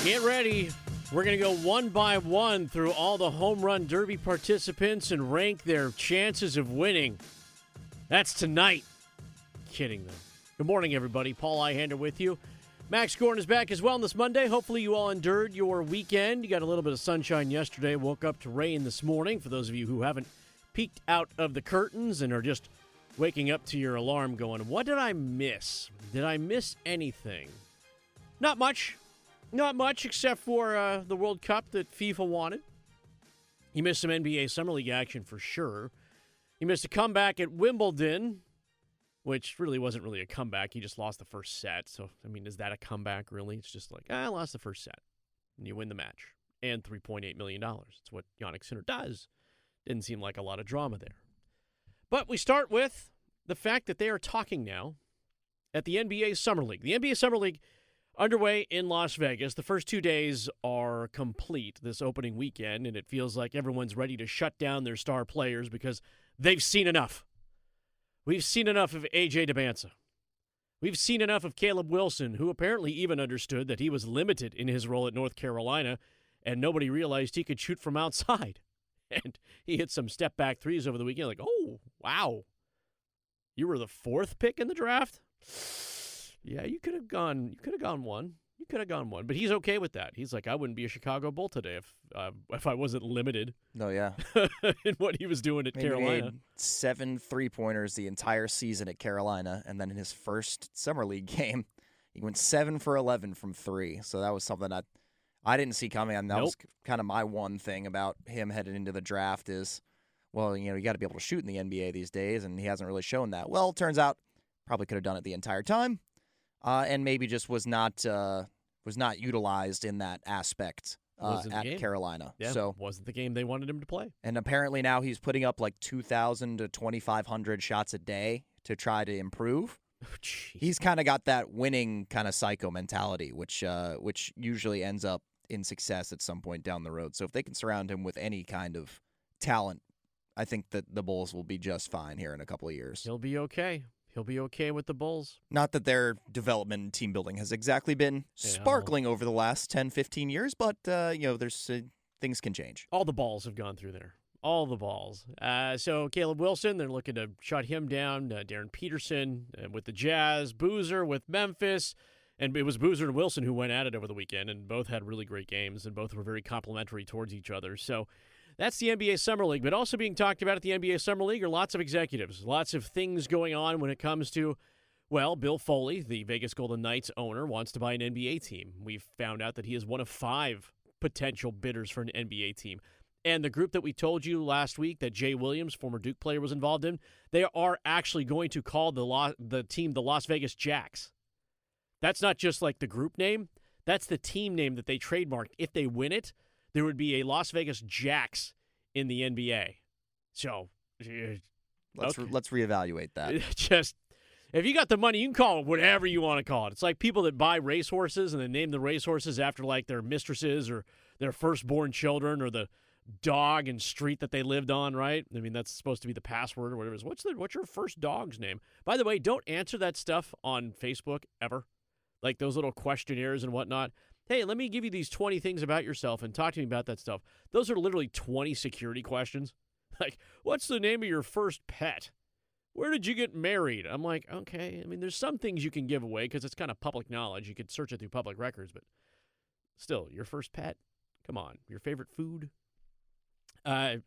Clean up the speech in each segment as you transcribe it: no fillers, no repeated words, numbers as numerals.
Get ready. We're going to go one by one through all the home run derby participants and rank their chances of winning. That's tonight. Kidding them. Good morning, everybody. Paul Ihander with you. Max Goren is back as well on this Monday. Hopefully you all endured your weekend. You got a little bit of sunshine yesterday. Woke up to rain this morning. For those of you who haven't peeked out of the curtains and are just waking up to your alarm going, what did I miss? Did I miss anything? Not much. Not much except for the World Cup that FIFA wanted. You missed some NBA Summer League action for sure. You missed a comeback at Wimbledon, which really wasn't really a comeback. He just lost the first set. So, I mean, is that a comeback really? It's just like, I lost the first set. And you win the match. And $3.8 million. It's what Yannick Sinner does. Didn't seem like a lot of drama there. But we start with the fact that they are talking now at the NBA Summer League. The NBA Summer League underway in Las Vegas. The first 2 days are complete this opening weekend, and it feels like everyone's ready to shut down their star players because they've seen enough. We've seen enough of A.J. DeBanza. We've seen enough of Caleb Wilson, who apparently even understood that he was limited in his role at North Carolina, and nobody realized he could shoot from outside. And he hit some step-back threes over the weekend, like, oh, wow. You were the fourth pick in the draft? Yeah, you could have gone one. You could have gone one. But he's okay with that. He's like, I wouldn't be a Chicago Bull today if I wasn't limited. No, yeah. in what he was doing at Carolina. He made 7 3-pointers the entire season at Carolina, and then in his first summer league game, he went 7 for 11 from 3. So that was something that I didn't see coming. And that was kind of my one thing about him heading into the draft is, well, you got to be able to shoot in the NBA these days, and he hasn't really shown that. Well, it turns out probably could have done it the entire time. And maybe just was not utilized in that aspect at Carolina. Yeah, so wasn't the game they wanted him to play. And apparently now he's putting up like 2,000 to 2,500 shots a day to try to improve. Oh, he's kind of got that winning kind of psycho mentality, which usually ends up in success at some point down the road. So if they can surround him with any kind of talent, I think that the Bulls will be just fine here in a couple of years. He'll be okay. He'll be okay with the Bulls. Not that their development and team building has exactly been sparkling over the last 10, 15 years, but, there's things can change. All the balls have gone through there. All the balls. So Caleb Wilson, they're looking to shut him down. Darren Peterson with the Jazz. Boozer with Memphis. And it was Boozer and Wilson who went at it over the weekend, and both had really great games, and both were very complimentary towards each other. So that's the NBA Summer League. But also being talked about at the NBA Summer League are lots of executives, lots of things going on when it comes to, well, Bill Foley, the Vegas Golden Knights owner, wants to buy an NBA team. We've found out that he is one of 5 potential bidders for an NBA team. And the group that we told you last week that Jay Williams, former Duke player, was involved in, they are actually going to call the team the Las Vegas Jacks. That's not just like the group name. That's the team name that they trademarked. If they win it, there would be a Las Vegas Jacks in the NBA. So, let's reevaluate that. Just, if you got the money, you can call it whatever you want to call it. It's like people that buy racehorses and then name the racehorses after like their mistresses or their firstborn children or the dog and street that they lived on, right? I mean, that's supposed to be the password or whatever it is. What's your first dog's name? By the way, don't answer that stuff on Facebook ever. Like those little questionnaires and whatnot. Hey, let me give you these 20 things about yourself and talk to me about that stuff. Those are literally 20 security questions. Like, what's the name of your first pet? Where did you get married? I'm like, okay. I mean, there's some things you can give away because it's kind of public knowledge. You could search it through public records, but still, your first pet? Come on. Your favorite food?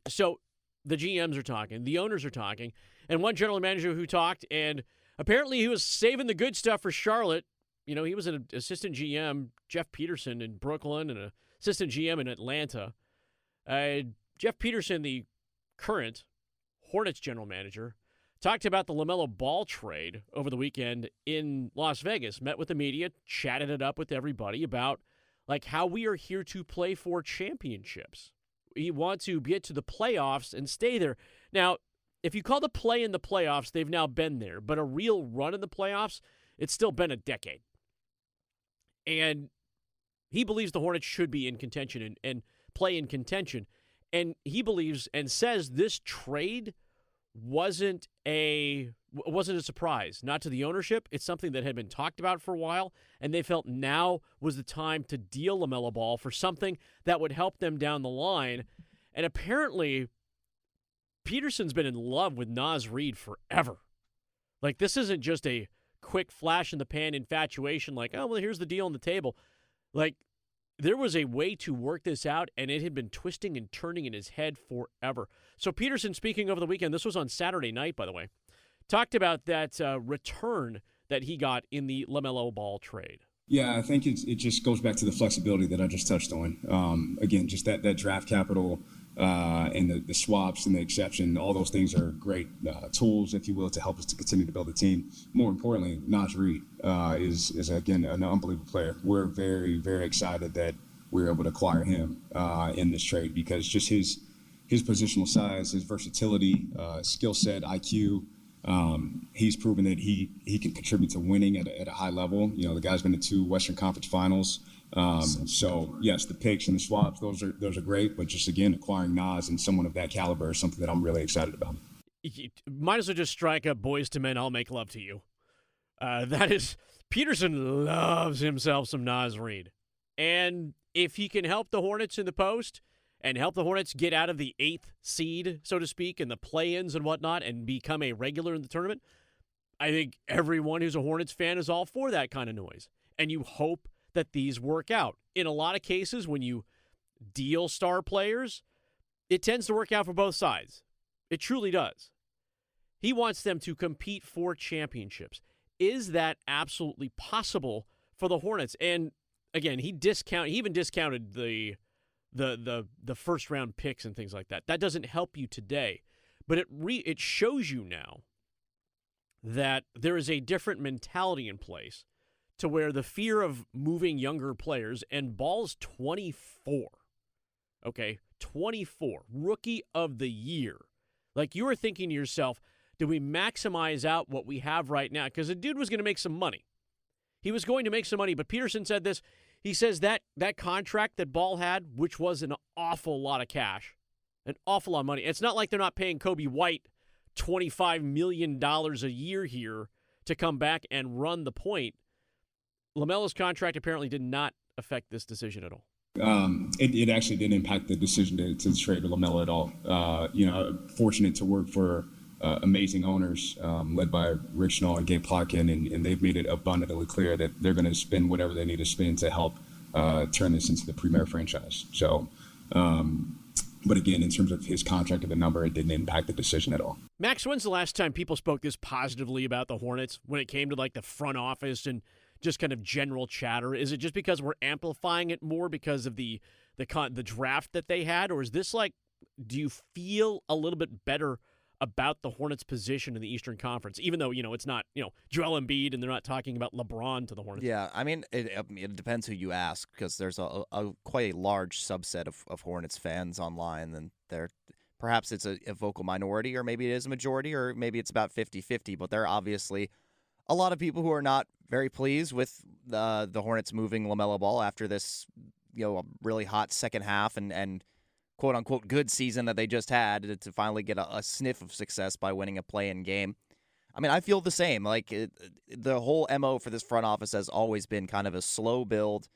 So the GMs are talking. The owners are talking. And one general manager who talked, and apparently he was saving the good stuff for Charlotte. You know, he was an assistant GM, Jeff Peterson in Brooklyn, and an assistant GM in Atlanta. Jeff Peterson, the current Hornets general manager, talked about the LaMelo Ball trade over the weekend in Las Vegas, met with the media, chatted it up with everybody about like how we are here to play for championships. We want to get to the playoffs and stay there. Now, if you call the play in the playoffs, they've now been there, but a real run in the playoffs, it's still been a decade. And he believes the Hornets should be in contention and play in contention. And he believes and says this trade wasn't a wasn't a surprise, not to the ownership. It's something that had been talked about for a while, and they felt now was the time to deal LaMelo Ball for something that would help them down the line. And apparently, Peterson's been in love with Naz Reid forever. Like, this isn't just a quick flash-in-the-pan infatuation like, oh, well, here's the deal on the table. Like, there was a way to work this out, and it had been twisting and turning in his head forever. So Peterson, speaking over the weekend, this was on Saturday night, by the way, talked about that return that he got in the LaMelo Ball trade. Yeah, I think it just goes back to the flexibility that I just touched on. Again, just that draft capital and the swaps and the exception, all those things are great tools, if you will, to help us to continue to build a team. More importantly, Naz Reid is again, an unbelievable player. We're very, very excited that we were able to acquire him in this trade because just his positional size, his versatility, skill set, IQ, he's proven that he can contribute to winning at a high level. You know, the guy's been to 2 Western Conference Finals. So yes, the picks and the swaps, those are great. But just again, acquiring Naz and someone of that caliber is something that I'm really excited about. You might as well just strike up "Boys to Men, I'll Make Love to You." That is, Peterson loves himself some Naz Reid, and if he can help the Hornets in the post and help the Hornets get out of the 8th seed, so to speak, and the play-ins and whatnot, and become a regular in the tournament, I think everyone who's a Hornets fan is all for that kind of noise. And you hope that these work out. In a lot of cases, when you deal star players, it tends to work out for both sides. It truly does. He wants them to compete for championships. Is that absolutely possible for the Hornets? And again, he even discounted the first round picks and things like that. That doesn't help you today, but it shows you now that there is a different mentality in place to where the fear of moving younger players, and Ball's 24. Okay, 24, rookie of the year. Like, you were thinking to yourself, do we maximize out what we have right now? Because the dude was going to make some money. He was going to make some money, but Peterson said this. He says that contract that Ball had, which was an awful lot of cash, an awful lot of money. It's not like they're not paying Kobe White $25 million a year here to come back and run the point. LaMelo's contract apparently did not affect this decision at all. It actually didn't impact the decision to trade with LaMelo at all. Fortunate to work for amazing owners led by Rick Schnall and Gabe Plotkin, and they've made it abundantly clear that they're going to spend whatever they need to spend to help turn this into the premier franchise. So, but again, in terms of his contract and the number, it didn't impact the decision at all. Max, when's the last time people spoke this positively about the Hornets when it came to like the front office and just kind of general chatter? Is it just because we're amplifying it more because of the draft that they had, or is this like, do you feel a little bit better about the Hornets' position in the Eastern Conference, even though, it's not, Joel Embiid and they're not talking about LeBron to the Hornets? Yeah, I mean, it depends who you ask, because there's a quite a large subset of Hornets fans online, and perhaps it's a vocal minority, or maybe it is a majority, or maybe it's about 50-50, but there are obviously a lot of people who are not very pleased with the Hornets moving LaMelo Ball after this, a really hot second half and quote-unquote good season that they just had, to finally get a sniff of success by winning a play-in game. I mean, I feel the same. Like, the whole MO for this front office has always been kind of a slow build.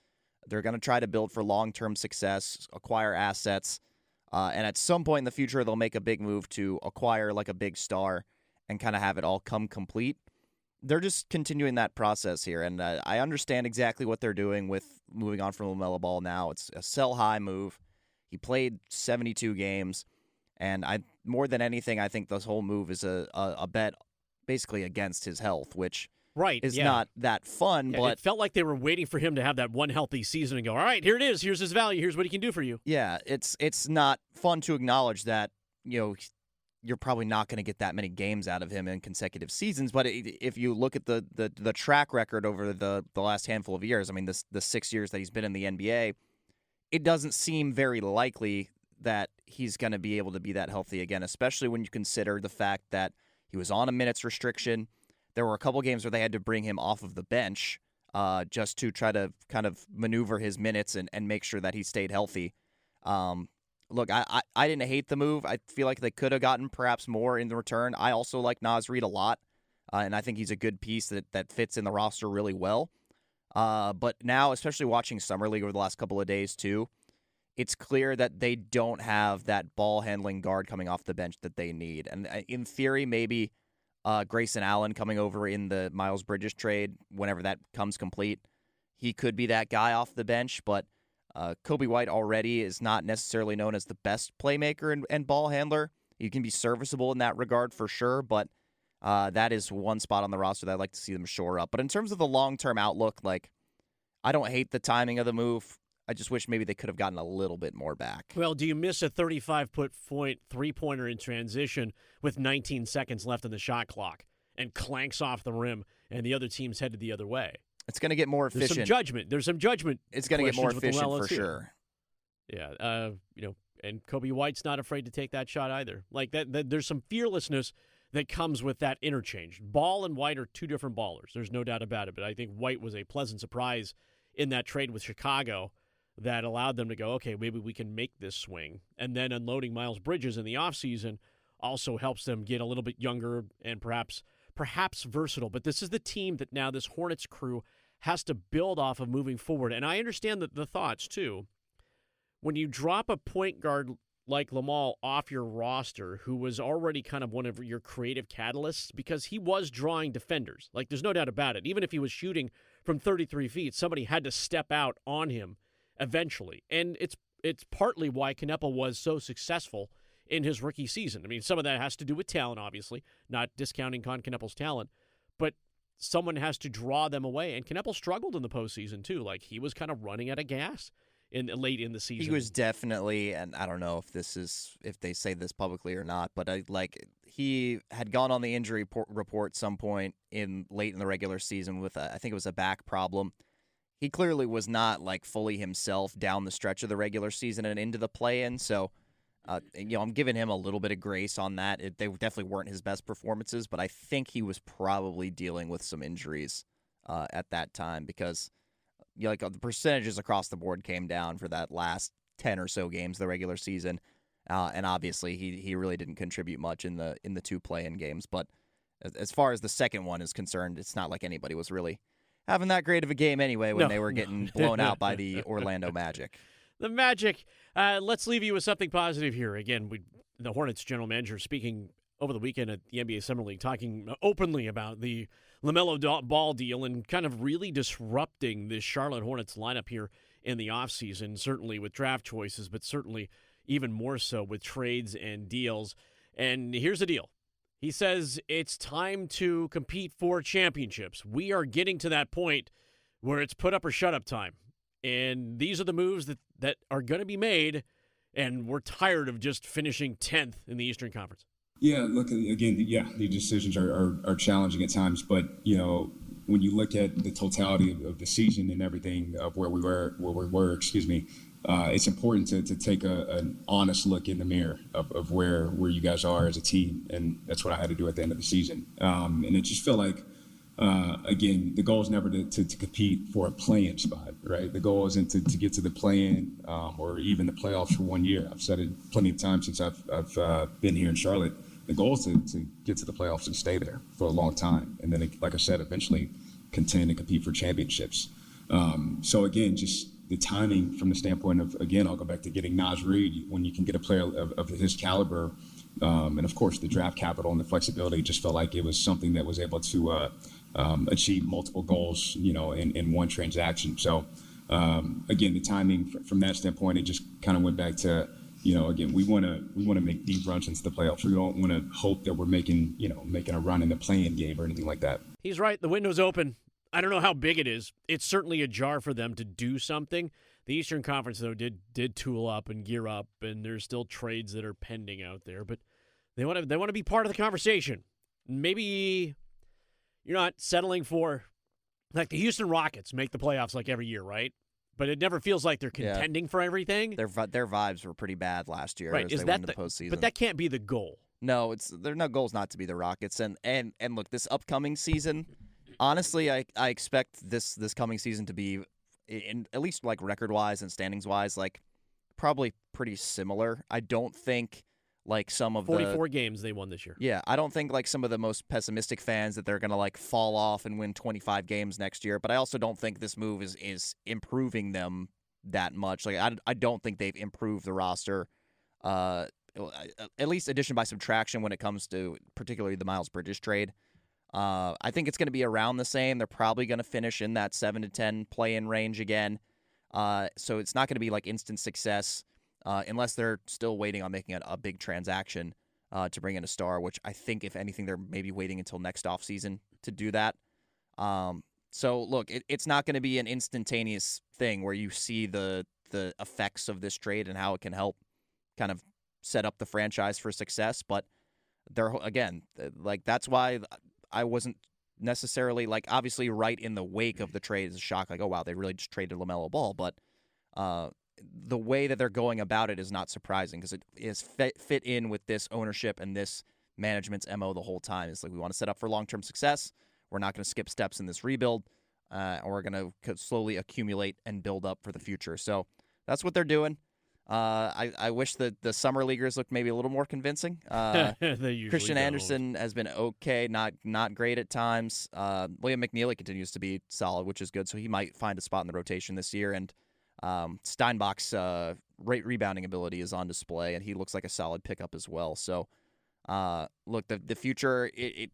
They're going to try to build for long-term success, acquire assets, and at some point in the future, they'll make a big move to acquire like a big star and kind of have it all come complete. They're just continuing that process here, and I understand exactly what they're doing with moving on from LaMelo Ball now. It's a sell-high move. He played 72 games, and more than anything, I think this whole move is a bet basically against his health, which is not that fun. Yeah, but it felt like they were waiting for him to have that one healthy season and go, all right, here it is. Here's his value. Here's what he can do for you. Yeah, it's not fun to acknowledge that, you're probably not going to get that many games out of him in consecutive seasons. But if you look at the track record over the last handful of years, I mean, the 6 years that he's been in the NBA, it doesn't seem very likely that he's going to be able to be that healthy again, especially when you consider the fact that he was on a minutes restriction. There were a couple games where they had to bring him off of the bench just to try to kind of maneuver his minutes and make sure that he stayed healthy. Look, I didn't hate the move. I feel like they could have gotten perhaps more in the return. I also like Naz Reid a lot. and I think he's a good piece that fits in the roster really well. But now, especially watching Summer League over the last couple of days too, it's clear that they don't have that ball-handling guard coming off the bench that they need. And in theory, maybe Grayson Allen coming over in the Miles Bridges trade, whenever that comes complete, he could be that guy off the bench. But Kobe White already is not necessarily known as the best playmaker and ball handler. He can be serviceable in that regard for sure, but that is one spot on the roster that I'd like to see them shore up. But in terms of the long-term outlook, like, I don't hate the timing of the move. I just wish maybe they could have gotten a little bit more back. Well, do you miss a 35-foot three-pointer in transition with 19 seconds left on the shot clock and clanks off the rim and the other team's headed the other way? It's going to get more efficient. There's some judgment. It's going to get more efficient for sure. Yeah, and Kobe White's not afraid to take that shot either. Like that there's some fearlessness that comes with that interchange. Ball and White are two different ballers. There's no doubt about it. But I think White was a pleasant surprise in that trade with Chicago that allowed them to go, okay, maybe we can make this swing. And then unloading Miles Bridges in the offseason also helps them get a little bit younger and perhaps versatile. But this is the team that now this Hornets crew has to build off of moving forward. And I understand the thoughts, too. When you drop a point guard like LaMelo off your roster, who was already kind of one of your creative catalysts, because he was drawing defenders. Like, there's no doubt about it. Even if he was shooting from 33 feet, somebody had to step out on him eventually. And it's partly why Kneppel was so successful in his rookie season. I mean, some of that has to do with talent, obviously, not discounting Kneppel's talent, but someone has to draw them away. And Kneppel struggled in the postseason, too. Like, he was kind of running out of gas late in the season. He was definitely, and I don't know if they say this publicly or not, but he had gone on the injury report some point late in the regular season with I think it was a back problem. He clearly was not fully himself down the stretch of the regular season and into the play-in. So, I'm giving him a little bit of grace on that. They definitely weren't his best performances, but I think he was probably dealing with some injuries at that time because the percentages across the board came down for that last 10 or so games of the regular season, and obviously he really didn't contribute much in the two play-in games. But as far as the second one is concerned, it's not like anybody was really having that great of a game anyway when they were getting blown out by the Orlando Magic. The Magic. Let's leave you with something positive here. Again, the Hornets general manager speaking over the weekend at the NBA Summer League, talking openly about the LaMelo Ball deal and kind of really disrupting this Charlotte Hornets lineup here in the offseason, certainly with draft choices, but certainly even more so with trades and deals. And here's the deal. He says it's time to compete for championships. We are getting to that point where it's put up or shut up time. And these are the moves that are going to be made, and we're tired of just finishing 10th in the Eastern Conference. Yeah, look, again, the decisions are challenging at times, but, when you look at the totality of the season and everything of where we were, it's important to take an honest look in the mirror of where you guys are as a team, and that's what I had to do at the end of the season. And it just felt like, again, the goal is never to compete for a play-in spot, right? The goal isn't to get to the play-in or even the playoffs for 1 year. I've said it plenty of times since I've been here in Charlotte. The goal is to get to the playoffs and stay there for a long time. And then, like I said, eventually contend and compete for championships. So, again, just the timing from the standpoint of, again, I'll go back to getting Naz Reid. When you can get a player of his caliber, and, of course, the draft capital and the flexibility, just felt like it was something that was able to achieve multiple goals, in one transaction. So, again, the timing from that standpoint, it just kind of went back to, again, we want to make deep runs into the playoffs. We don't want to hope that we're making a run in the play-in game or anything like that. He's right. The window's open. I don't know how big it is. It's certainly ajar for them to do something. The Eastern Conference, though, did tool up and gear up, and there's still trades that are pending out there. But they want to be part of the conversation. Maybe you're not settling for, like, the Houston Rockets make the playoffs like every year, right? But it never feels like they're contending for everything. Their vibes were pretty bad last year right. as they went into the postseason. But that can't be the goal. No, their no goal is not to be the Rockets. And look, this upcoming season, honestly, I expect this coming season to be, in at least like record-wise and standings-wise, like probably pretty similar. I don't think like some of 44 games they won this year. Yeah, I don't think like some of the most pessimistic fans that they're going to like fall off and win 25 games next year, but I also don't think this move is improving them that much. Like I don't think they've improved the roster, at least addition by subtraction when it comes to particularly the Miles Bridges trade. I think it's going to be around the same. They're probably going to finish in that 7 to 10 play-in range again. So it's not going to be like instant success unless they're still waiting on making a big transaction to bring in a star, which I think, if anything, they're maybe waiting until next offseason to do that. So, look, it's not going to be an instantaneous thing where you see the effects of this trade and how it can help kind of set up the franchise for success. But they're, again, like that's why I wasn't necessarily, like, obviously right in the wake of the trade is a shock. Like, oh, wow, they really just traded LaMelo Ball. But the way that they're going about it is not surprising because it is fit in with this ownership and this management's MO the whole time. It's like, we want to set up for long-term success. We're not going to skip steps in this rebuild, and we're going to slowly accumulate and build up for the future. So that's what they're doing. I wish that the summer leaguers looked maybe a little more convincing. Christian Anderson has been okay, not great at times. William McNeely continues to be solid, which is good, so he might find a spot in the rotation this year. And Steinbach's rebounding ability is on display, and he looks like a solid pickup as well. So, look, the future it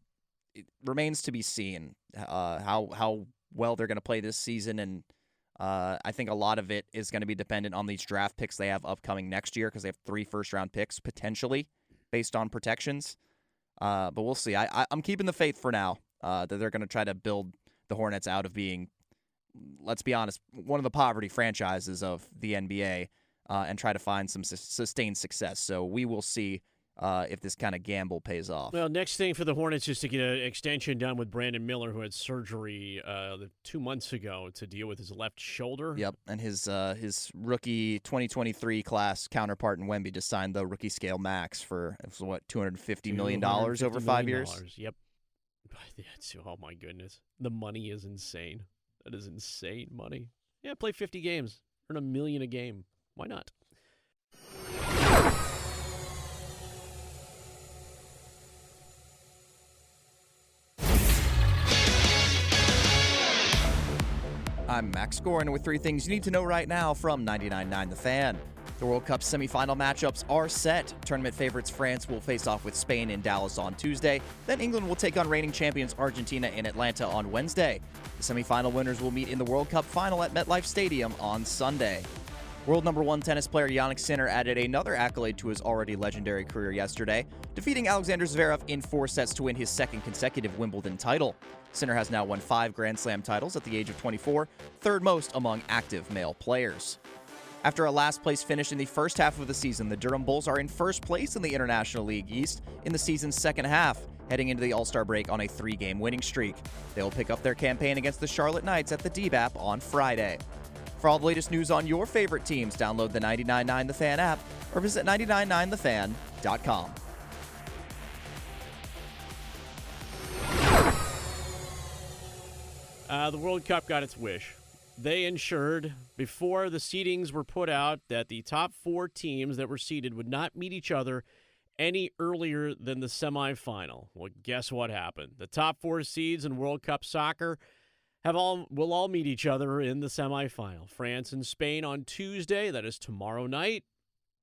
remains to be seen how well they're going to play this season, and I think a lot of it is going to be dependent on these draft picks they have upcoming next year because they have 3 first-round picks potentially based on protections. But we'll see. I'm keeping the faith for now that they're going to try to build the Hornets out of being, let's be honest, one of the poverty franchises of the NBA and try to find some sustained success. So we will see if this kind of gamble pays off. Well, next thing for the Hornets is to get an extension done with Brandon Miller, who had surgery 2 months ago to deal with his left shoulder. Yep, and his rookie 2023 class counterpart in Wemby just signed the rookie scale max for, $250 million over 5 years? Yep. Oh, my goodness. The money is insane. That is insane money. Yeah, play 50 games. Earn $1 million a game. Why not? I'm Max Goren with 3 things you need to know right now from 99.9 The Fan. The World Cup semifinal matchups are set. Tournament favorites France will face off with Spain in Dallas on Tuesday. Then England will take on reigning champions Argentina in Atlanta on Wednesday. The semifinal winners will meet in the World Cup final at MetLife Stadium on Sunday. World number 1 tennis player Jannik Sinner added another accolade to his already legendary career yesterday, defeating Alexander Zverev in 4 sets to win his 2nd consecutive Wimbledon title. Sinner has now won 5 Grand Slam titles at the age of 24, 3rd most among active male players. After a last-place finish in the first half of the season, the Durham Bulls are in first place in the International League East in the season's second half, heading into the All-Star break on a 3-game winning streak. They will pick up their campaign against the Charlotte Knights at the DBAP on Friday. For all the latest news on your favorite teams, download the 99.9 The Fan app or visit 999thefan.com. The World Cup got its wish. They ensured before the seedings were put out that the top 4 teams that were seeded would not meet each other any earlier than the semifinal. Well, guess what happened? The top 4 seeds in World Cup soccer will all meet each other in the semifinal. France and Spain on Tuesday. That is tomorrow night.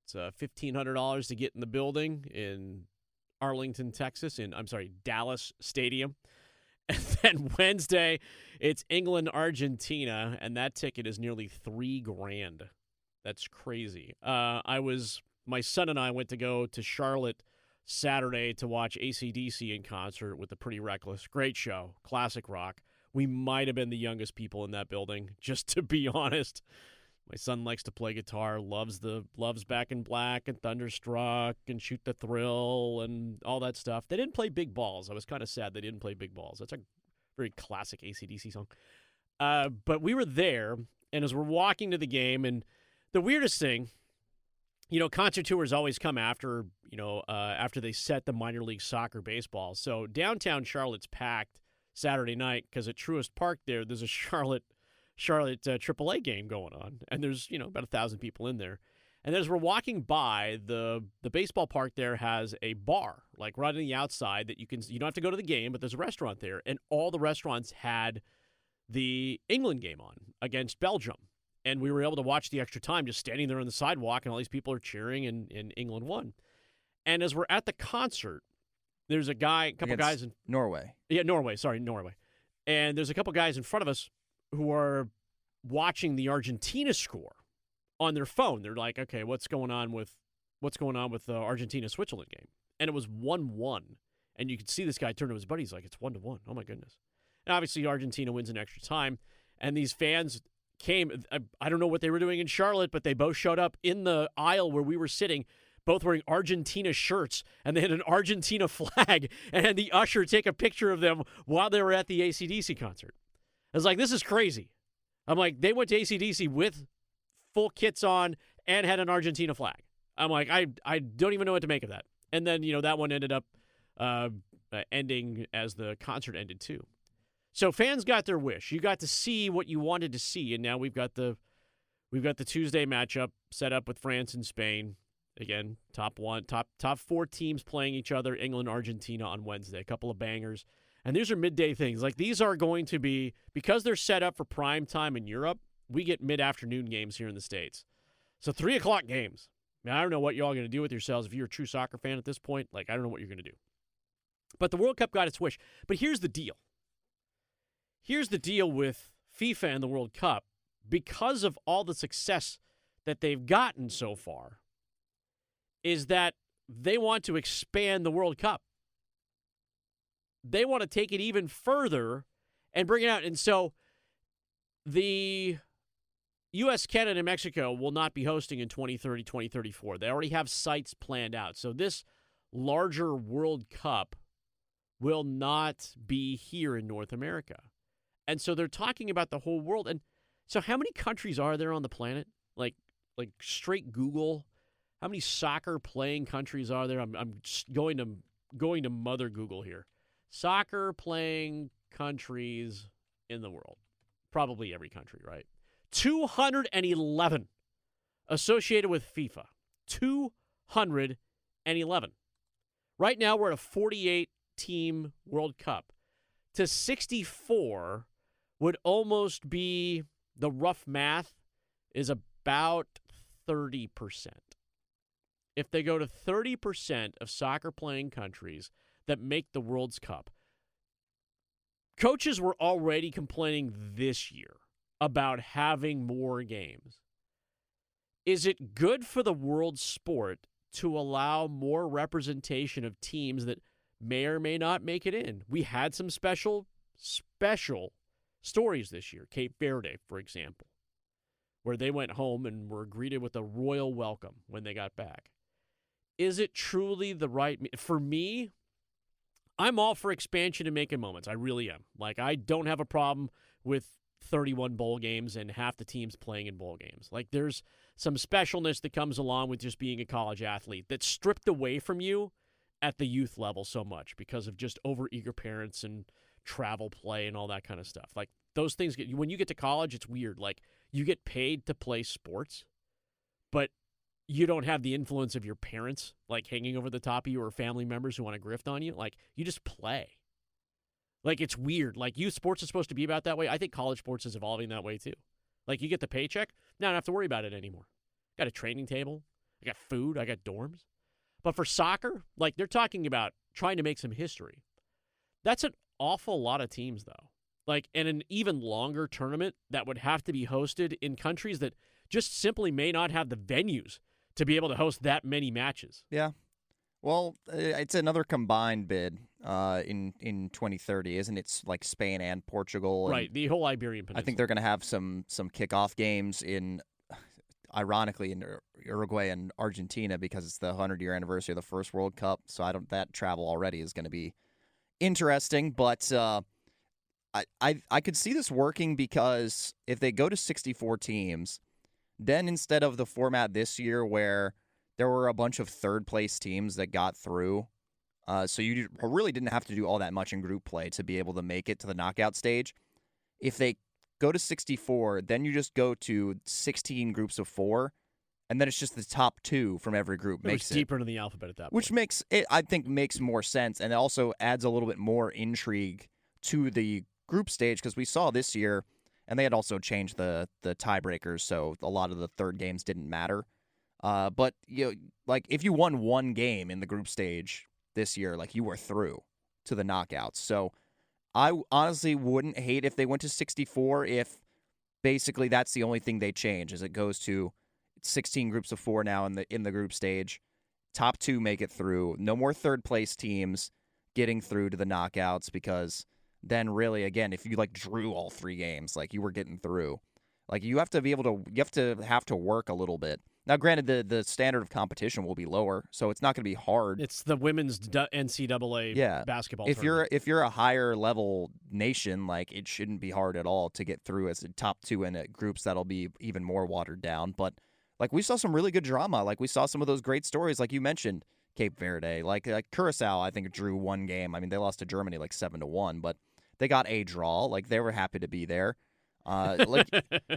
It's $1,500 to get in the building in Arlington, Texas. Dallas Stadium. And then Wednesday, it's England, Argentina, and that ticket is nearly $3,000. That's crazy. My son and I went to go to Charlotte Saturday to watch AC/DC in concert with the Pretty Reckless. Great show, classic rock. We might have been the youngest people in that building, just to be honest. My son likes to play guitar, loves Back in Black and Thunderstruck and Shoot the Thrill and all that stuff. They didn't play Big Balls. I was kind of sad they didn't play Big Balls. That's a very classic AC/DC song. But we were there, and as we're walking to the game, and the weirdest thing, concert tours always come after they set the minor league soccer baseball. So downtown Charlotte's packed Saturday night because at Truist Park there's a Charlotte AAA game going on, and there's about 1,000 people in there. And as we're walking by, the baseball park there has a bar, like right on the outside that you don't have to go to the game, but there's a restaurant there. And all the restaurants had the England game on against Belgium. And we were able to watch the extra time just standing there on the sidewalk, and all these people are cheering, and England won. And as we're at the concert, there's a couple guys in Norway. Yeah, Norway. And there's a couple guys in front of us who are watching the Argentina score on their phone. They're like, okay, what's going on with the Argentina-Switzerland game? And it was 1-1. And you could see this guy turn to his buddy. He's like, it's 1-1. Oh, my goodness. And obviously, Argentina wins in extra time. And these fans came. I don't know what they were doing in Charlotte, but they both showed up in the aisle where we were sitting, both wearing Argentina shirts, and they had an Argentina flag, and had the usher take a picture of them while they were at the AC/DC concert. I was like, this is crazy. I'm like, they went to AC/DC with full kits on and had an Argentina flag. I'm like, I don't even know what to make of that. And then, that one ended up ending as the concert ended too. So fans got their wish. You got to see what you wanted to see, and now we've got the Tuesday matchup set up with France and Spain. Again, top 4 teams playing each other, England, Argentina on Wednesday. A couple of bangers. And these are midday things. Like, these are going to be, because they're set up for prime time in Europe, we get mid-afternoon games here in the States. So 3 o'clock games. Now, I don't know what y'all are going to do with yourselves. If you're a true soccer fan at this point, I don't know what you're going to do. But the World Cup got its wish. But here's the deal. Here's the deal with FIFA and the World Cup. Because of all the success that they've gotten so far, is that they want to expand the World Cup. They want to take it even further and bring it out. And so the U.S., Canada, and Mexico will not be hosting in 2030, 2034. They already have sites planned out. So this larger World Cup will not be here in North America. And so they're talking about the whole world. And so how many countries are there on the planet? Like straight Google. How many soccer playing countries are there? I'm just going to mother Google here. Soccer playing countries in the world. Probably every country, right? 211 associated with FIFA. 211. Right now we're at a 48-team World Cup. To 64 would almost be, the rough math is about 30%. If they go to 30% of soccer-playing countries that make the World Cup, coaches were already complaining this year about having more games. Is it good for the world sport to allow more representation of teams that may or may not make it in? We had some special stories this year. Cape Verde, for example, where they went home and were greeted with a royal welcome when they got back. Is it truly the right? For me, I'm all for expansion and making moments. I really am. I don't have a problem with 31 bowl games and half the teams playing in bowl games. There's some specialness that comes along with just being a college athlete that's stripped away from you at the youth level so much because of just overeager parents and travel play and all that kind of stuff. Those things, when you get to college, it's weird. You get paid to play sports, but you don't have the influence of your parents, hanging over the top of you or family members who want to grift on you. You just play. It's weird. Youth sports is supposed to be about that way. I think college sports is evolving that way too. You get the paycheck, now I don't have to worry about it anymore. I got a training table. I got food. I got dorms. But for soccer, they're talking about trying to make some history. That's an awful lot of teams, though. And an even longer tournament that would have to be hosted in countries that just simply may not have the venues to be able to host that many matches. Yeah. Well, it's another combined bid in 2030, isn't it? It's Spain and Portugal. Right, the whole Iberian Peninsula. I think they're going to have some kickoff games ironically, in Uruguay and Argentina because it's the 100-year anniversary of the first World Cup. So that travel already is going to be interesting. But I could see this working because if they go to 64 teams, then instead of the format this year where there were a bunch of third-place teams that got through, so you really didn't have to do all that much in group play to be able to make it to the knockout stage. If they go to 64, then you just go to 16 groups of 4, and then it's just the top 2 from every group makes it deeper into the alphabet at that point. Which makes it, I think, makes more sense, and it also adds a little bit more intrigue to the group stage, because we saw this year, and they had also changed the tiebreakers, so a lot of the third games didn't matter. But like if you won one game in the group stage this year, like you were through to the knockouts. So I honestly wouldn't hate if they went to 64 if basically that's the only thing they change, is it goes to 16 groups of 4 now in the group stage. Top 2 make it through. No more third place teams getting through to the knockouts, because then really, again, if you like drew all 3 games, like you were getting through. Like you have to be able to, have to work a little bit. Now, granted, the standard of competition will be lower, so it's not going to be hard. It's the women's NCAA basketball. If you're a higher level nation, like it shouldn't be hard at all to get through as a top 2 in groups that'll be even more watered down. But like we saw some really good drama. Like we saw some of those great stories, like you mentioned, Cape Verde, like Curacao. I think drew one game. I mean, they lost to Germany like 7-1, but they got a draw. Like they were happy to be there. Like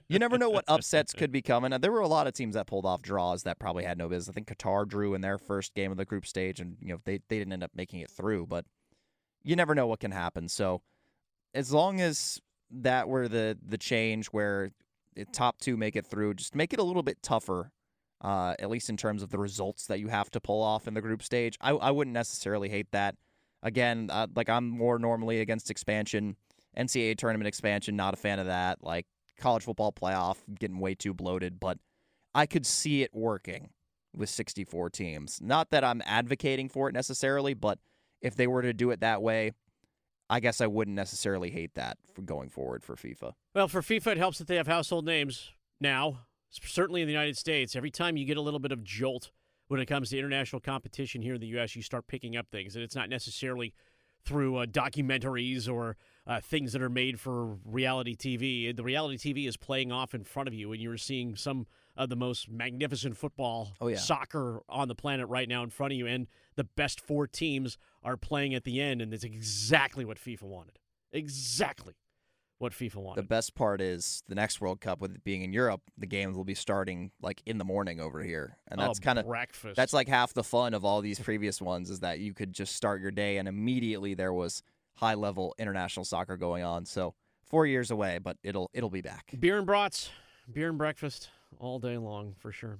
you never know what upsets could be coming. And there were a lot of teams that pulled off draws that probably had no business. I think Qatar drew in their first game of the group stage, and they didn't end up making it through. But you never know what can happen. So as long as that were the change where the top 2 make it through, just make it a little bit tougher, at least in terms of the results that you have to pull off in the group stage. I wouldn't necessarily hate that. Again, like I'm more normally against expansion. NCAA tournament expansion, not a fan of that. Like college football playoff, getting way too bloated, but I could see it working with 64 teams. Not that I'm advocating for it necessarily, but if they were to do it that way, I guess I wouldn't necessarily hate that for going forward for FIFA. Well, for FIFA, it helps that they have household names now, certainly in the United States. Every time you get a little bit of jolt when it comes to international competition here in the U.S., you start picking up things, and it's not necessarily through documentaries or things that are made for reality TV. The reality TV is playing off in front of you, and you're seeing some of the most magnificent football, soccer on the planet right now in front of you, and the best 4 teams are playing at the end, and that's exactly what FIFA wanted. Exactly what FIFA wanted. The best part is the next World Cup, with it being in Europe, the games will be starting like in the morning over here, and that's kind of breakfast. That's like half the fun of all these previous ones, is that you could just start your day and immediately there was high-level international soccer going on. So 4 years away, but it'll be back. Beer and brats, beer and breakfast all day long for sure.